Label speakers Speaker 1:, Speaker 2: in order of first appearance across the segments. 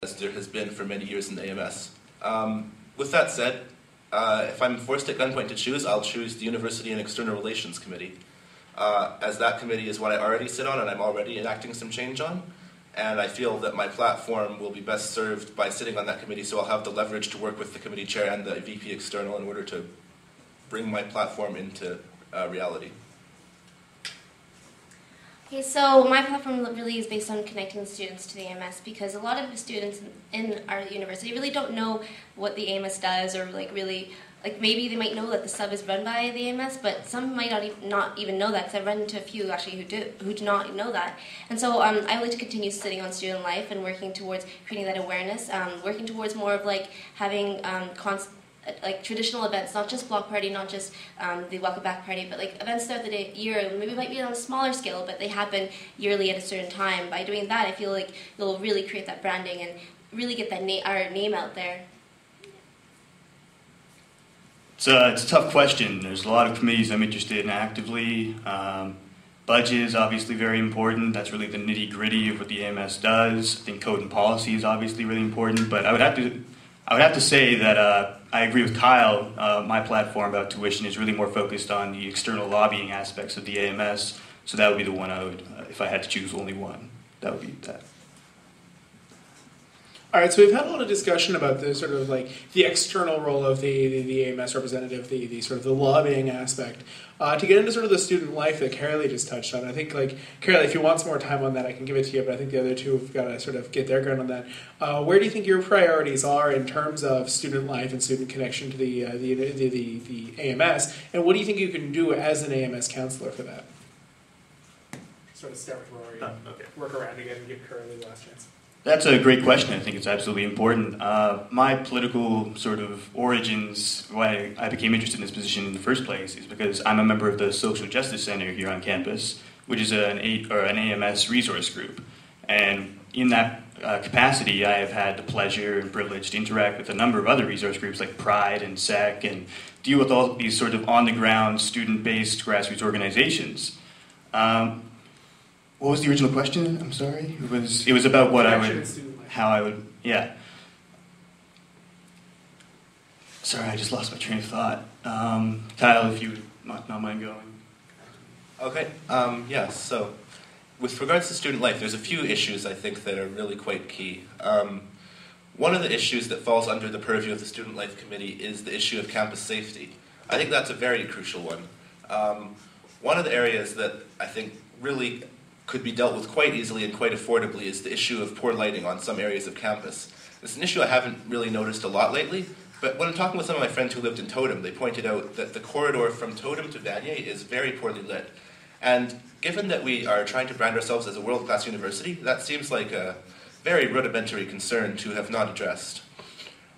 Speaker 1: as there has been for many years in AMS. With that said, if I'm forced at gunpoint to choose, I'll choose the University and External Relations Committee, as that committee is what I already sit on and I'm already enacting some change on. And I feel that my platform will be best served by sitting on that committee, so I'll have the leverage to work with the committee chair and the VP External in order to bring my platform into reality.
Speaker 2: Okay, so my platform really is based on connecting students to the AMS, because a lot of the students in our university really don't know what the AMS does, or maybe they might know that the sub is run by the AMS, but some might not even know that, because I've run into a few actually who do not know that. And so I would like to continue sitting on student life and working towards creating that awareness, working towards more of having traditional events, not just block party, not just the welcome back party, but events throughout the year. Maybe might be on a smaller scale, but they happen yearly at a certain time. By doing that, I feel like you'll really create that branding and really get that our name out there.
Speaker 3: It's a tough question. There's a lot of committees I'm interested in actively. Budget is obviously very important. That's really the nitty-gritty of what the AMS does. I think code and policy is obviously really important, but I would have to say that I agree with Kyle. My platform about tuition is really more focused on the external lobbying aspects of the AMS, so that would be the one I would, if I had to choose only one, that would be that.
Speaker 4: All right, so we've had a lot of discussion about the sort of the external role of the AMS representative, the sort of the lobbying aspect. To get into sort of the student life that Carolee just touched on, I think Carolee, if you want some more time on that, I can give it to you. But I think the other two have got to sort of get their ground on that. Where do you think your priorities are in terms of student life and student connection to the AMS, and what do you think you can do as an AMS counselor for that? Sort of start with Rory. Okay. Work around again and give Carolee the last chance.
Speaker 3: That's a great question. I think it's absolutely important. My political sort of origins, why I became interested in this position in the first place, is because I'm a member of the Social Justice Center here on campus, which is an AMS resource group. And in that capacity, I have had the pleasure and privilege to interact with a number of other resource groups like Pride and SEC, and deal with all these sort of on-the-ground, student-based grassroots organizations. What was the original question? I'm sorry. It was about what how I would, yeah. Sorry, I just lost my train of thought. Kyle, if you would not mind going.
Speaker 1: Okay. Yeah. So, with regards to student life, there's a few issues I think that are really quite key. One of the issues that falls under the purview of the Student Life Committee is the issue of campus safety. I think that's a very crucial one. One of the areas that I think really could be dealt with quite easily and quite affordably is the issue of poor lighting on some areas of campus. It's an issue I haven't really noticed a lot lately, but when I'm talking with some of my friends who lived in Totem, they pointed out that the corridor from Totem to Vanier is very poorly lit. And given that we are trying to brand ourselves as a world-class university, that seems like a very rudimentary concern to have not addressed.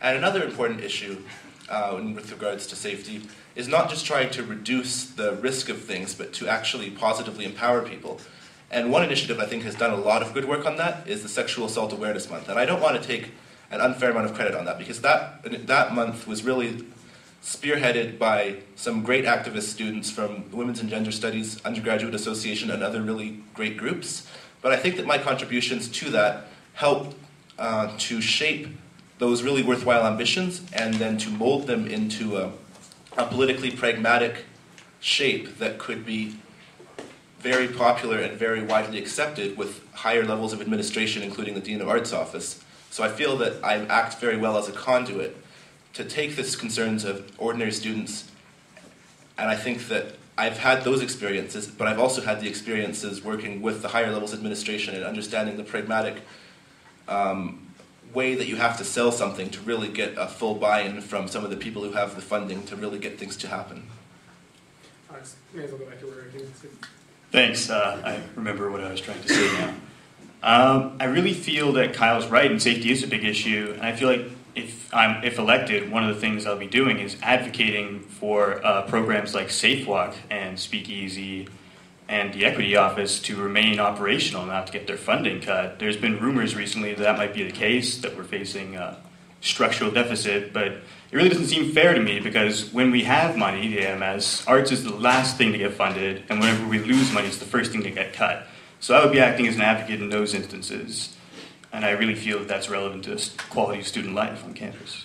Speaker 1: And another important issue with regards to safety is not just trying to reduce the risk of things, but to actually positively empower people. And one initiative I think has done a lot of good work on that is the Sexual Assault Awareness Month. And I don't want to take an unfair amount of credit on that, because that month was really spearheaded by some great activist students from the Women's and Gender Studies Undergraduate Association and other really great groups. But I think that my contributions to that helped to shape those really worthwhile ambitions and then to mold them into a politically pragmatic shape that could be very popular and very widely accepted with higher levels of administration, including the Dean of Arts office. So I feel that I act very well as a conduit to take these concerns of ordinary students, and I think that I've had those experiences, but I've also had the experiences working with the higher levels of administration and understanding the pragmatic way that you have to sell something to really get a full buy-in from some of the people who have the funding to really get things to happen.
Speaker 4: All right, may as well go back to where I came.
Speaker 3: Thanks. I remember what I was trying to say now. I really feel that Kyle's right, and safety is a big issue. And I feel like if elected, one of the things I'll be doing is advocating for programs like Safe Walk and Speakeasy and the Equity Office to remain operational, not to get their funding cut. There's been rumors recently that might be the case, that we're facing a structural deficit, but it really doesn't seem fair to me, because when we have money, the AMS, arts is the last thing to get funded, and whenever we lose money, it's the first thing to get cut. So I would be acting as an advocate in those instances. And I really feel that that's relevant to quality of student life on campus.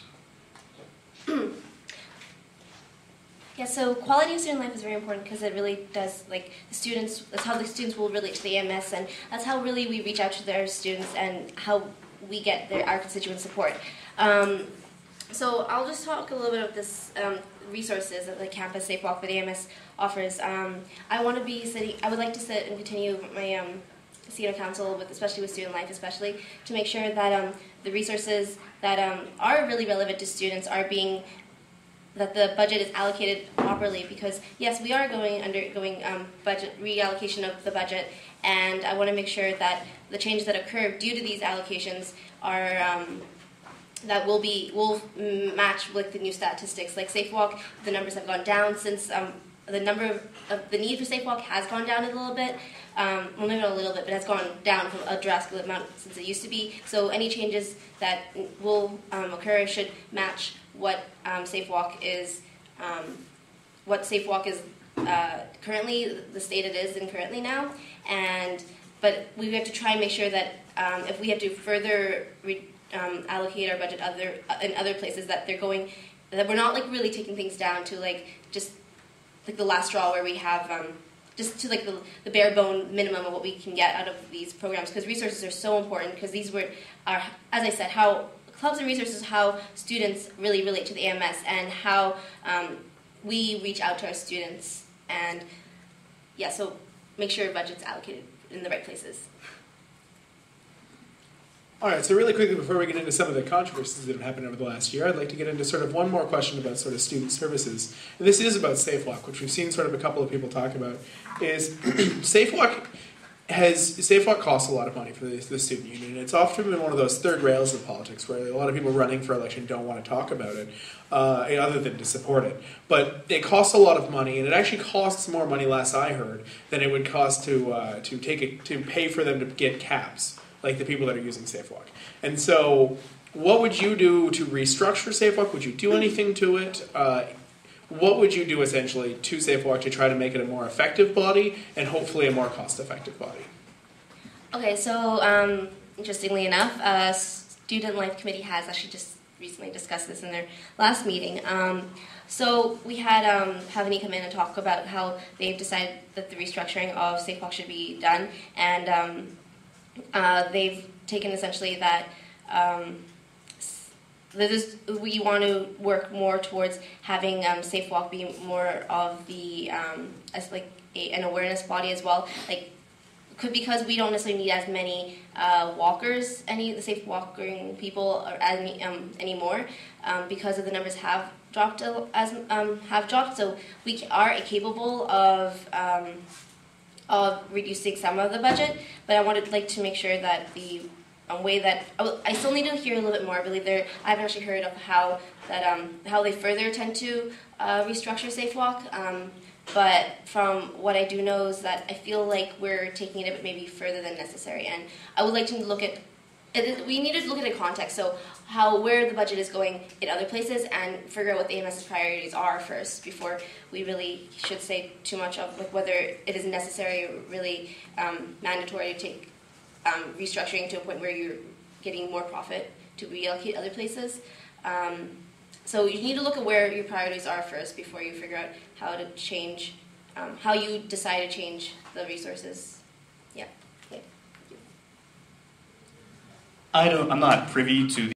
Speaker 2: Yeah, so quality of student life is very important because it really does, like, the students, that's how the students will relate to the AMS, and that's how really we reach out to their students and how we get our constituent support. So I'll just talk a little bit of this resources that the Campus Safe Walk that AMS offers. I would like to sit and continue my seat on council, especially with student life, especially to make sure that the resources that are really relevant to students are being, that the budget is allocated properly, because yes, we are undergoing budget reallocation of the budget, and I want to make sure that the changes that occur due to these allocations are that will match with the new statistics. Like Safe Walk, the numbers have gone down since the need for Safe Walk has gone down a little bit. Well, maybe not a little bit, but has gone down from a drastic amount since it used to be. So any changes that will occur should match what Safe Walk is. Currently the state it is in currently now, but we have to try and make sure that if we have to further allocate our budget in other places, that that we're not like really taking things down to just the last straw, where we have just to the bare bone minimum of what we can get out of these programs, because resources are so important, because these are, as I said, how clubs and resources, how students really relate to the AMS, and how we reach out to our students. And yeah, so make sure budget's allocated in the right places.
Speaker 4: All right, so really quickly before we get into some of the controversies that have happened over the last year, I'd like to get into sort of one more question about sort of student services. And this is about Safe Walk, which we've seen sort of a couple of people talk about, is Safe Walk costs a lot of money for the student union. It's often been one of those third rails of politics where a lot of people running for election don't want to talk about it, other than to support it. But it costs a lot of money, and it actually costs more money, last I heard, than it would cost to pay for them to get cabs, like the people that are using Safe Walk. And so what would you do to restructure Safe Walk? Would you do anything to it? What would you do essentially to Safe Walk to try to make it a more effective body and hopefully a more cost-effective body? Okay,
Speaker 2: so interestingly enough, Student Life Committee has actually just recently discussed this in their last meeting. So we had Havani come in and talk about how they've decided that the restructuring of Safe Walk should be done, and they've taken essentially that we want to work more towards having Safe Walk be more of the as an awareness body as well. Because we don't necessarily need as many walkers, the safe walking people anymore, because of the numbers have dropped. So we are capable of reducing some of the budget, but I wanted to make sure that the way that I still need to hear a little bit more. I believe I haven't actually heard of how they further tend to restructure Safe Walk. But from what I do know is that I feel like we're taking it a bit maybe further than necessary, and I would like to look at. We need to look at the context, so where the budget is going in other places, and figure out what the AMS's priorities are first before we really should say too much of whether it is necessary or really mandatory to take restructuring to a point where you're getting more profit to reallocate other places. So you need to look at where your priorities are first before you figure out how to change, how you decide to change the resources. Yeah. Okay.
Speaker 3: I'm not privy to